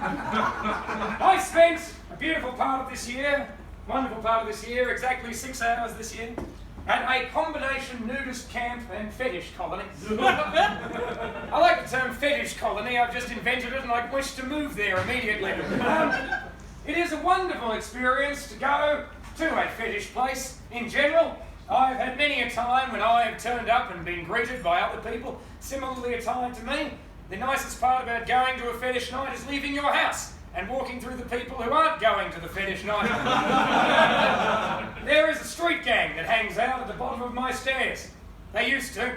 I spent a beautiful part of this year, wonderful part of this year, exactly 6 hours this year, at a combination nudist camp and fetish colony. I like the term fetish colony. I've just invented it and I wish to move there immediately. It is a wonderful experience to go to a fetish place in general. I've had many a time when I have turned up and been greeted by other people similarly attired to me. The nicest part about going to a fetish night is leaving your house and walking through the people who aren't going to the fetish night. There is a street gang that hangs out at the bottom of my stairs. They used to.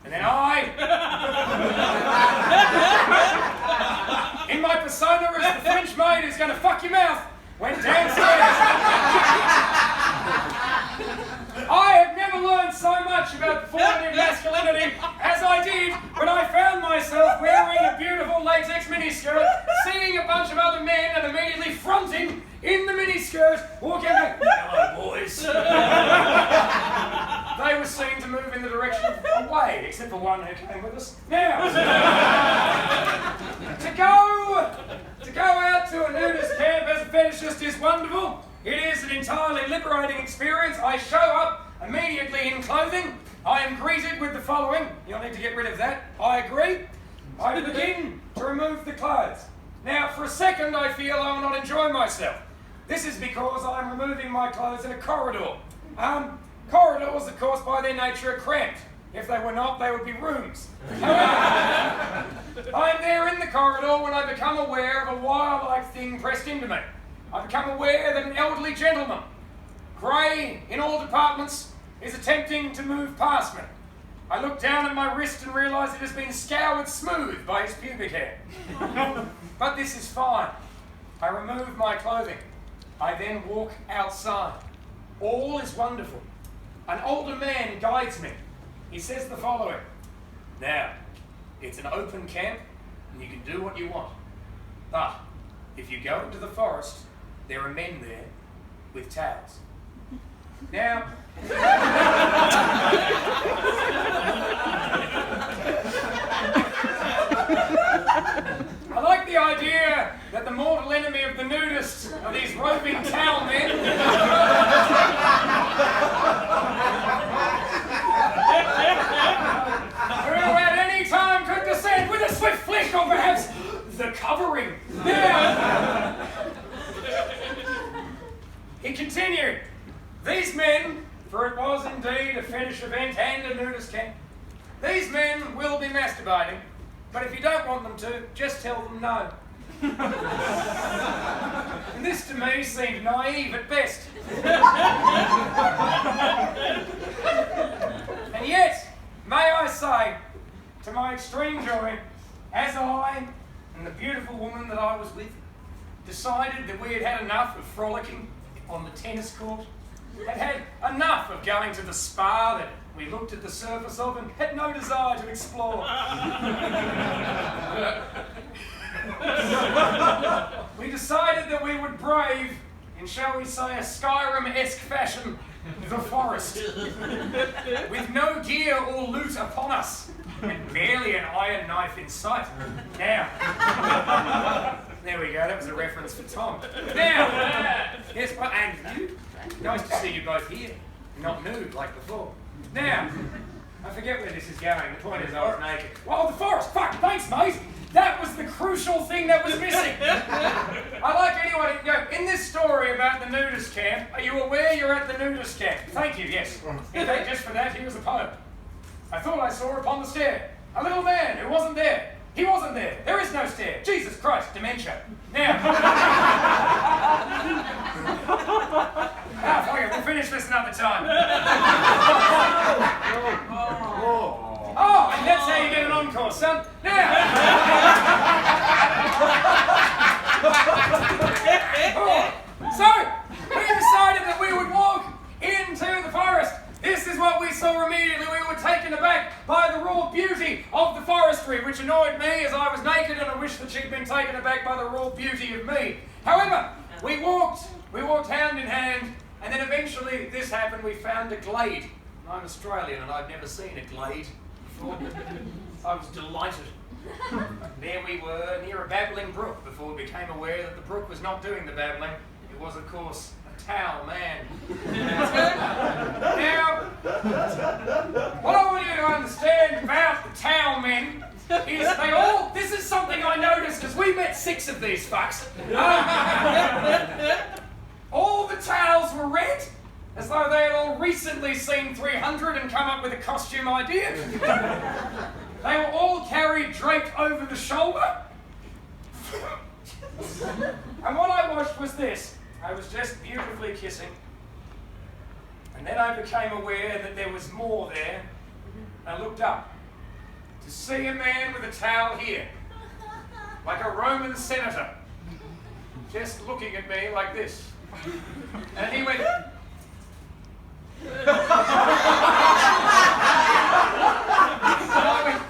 And then I, in my persona as the French maid who's going to fuck your mouth, went downstairs. I have never learned so much about performative masculinity as I did when I found myself wearing a beautiful latex miniskirt, seeing a bunch of other men and immediately fronting in the miniskirt, walking back, "Hello, boys." They were seen to move in the direction of away, except for one who came with us. Now, to go out to a nudist camp as a fetishist is wonderful. It is an entirely liberating experience. I show up immediately in clothing. I am greeted with the following. You'll need to get rid of that. I agree. I begin to remove the clothes. Now, for a second, I feel I will not enjoy myself. This is because I'm removing my clothes in a corridor. Corridors, of course, by their nature are cramped. If they were not, they would be rooms. However, I'm there in the corridor when I become aware of a wire-like thing pressed into me. I become aware that an elderly gentleman, grey in all departments, is attempting to move past me. I look down at my wrist and realise it has been scoured smooth by his pubic hair. But this is fine. I remove my clothing. I then walk outside. All is wonderful. An older man guides me. He says the following: "Now, it's an open camp and you can do what you want. But if you go into the forest, there are men there with towels." Now, I like the idea that the mortal enemy of the nudists are these roving towel men. Who at any time could descend with a swift flick or perhaps the covering. Now, he continued, "These men, for it was indeed a fetish event and a nudist camp, these men will be masturbating, but if you don't want them to, just tell them no." And this to me seemed naive at best. And yet, may I say, to my extreme joy, as I and the beautiful woman that I was with decided that we had had enough of frolicking on the tennis court, had had enough of going to the spa that we looked at the surface of and had no desire to explore. We decided that we would brave, in shall we say a Skyrim-esque fashion, the forest, with no gear or loot upon us, and barely an iron knife in sight. Now, there we go, that was a reference for Tom. Now, yes, and you, nice to see you both here, not nude like before. Now, I forget where this is going, the point is I was naked. Oh, the forest, fuck, thanks mate! That was the crucial thing that was missing. I like anyone who can go, in this story about the nudist camp, are you aware you're at the nudist camp? Thank you, yes. In fact, just for that, he was a poem. I thought I saw upon the stair a little man who wasn't there. He wasn't there. There is no stair. Jesus Christ, dementia. Now. Fuck it, we'll finish this another time. Oh, and that's how you get an encore, son. Now. So, we decided that we would walk into the forest. This is what we saw immediately. We were taken aback by the raw beauty of the forestry, which annoyed me as I was naked and I wished that she'd been taken aback by the raw beauty of me. However, we walked hand in hand, and then eventually this happened. We found a glade. I'm Australian and I've never seen a glade before. I was delighted. There we were, near a babbling brook, before we became aware that the brook was not doing the babbling. It was, of course, a towel man. Now, what I want you to understand about the towel men is this is something I noticed as we met 6 of these fucks. All the towels were red, as though they had all recently seen 300 and come up with a costume idea. They were all carried draped over the shoulder. And what I watched was this. I was just beautifully kissing. And then I became aware that there was more there. I looked up to see a man with a towel here, like a Roman senator, just looking at me like this. And he went... And I went...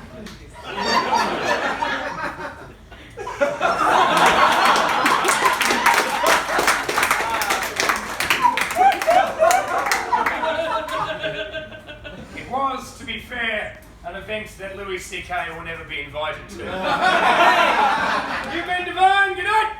It was, to be fair, an event that Louis C.K. will never be invited to. You've been divine, good night!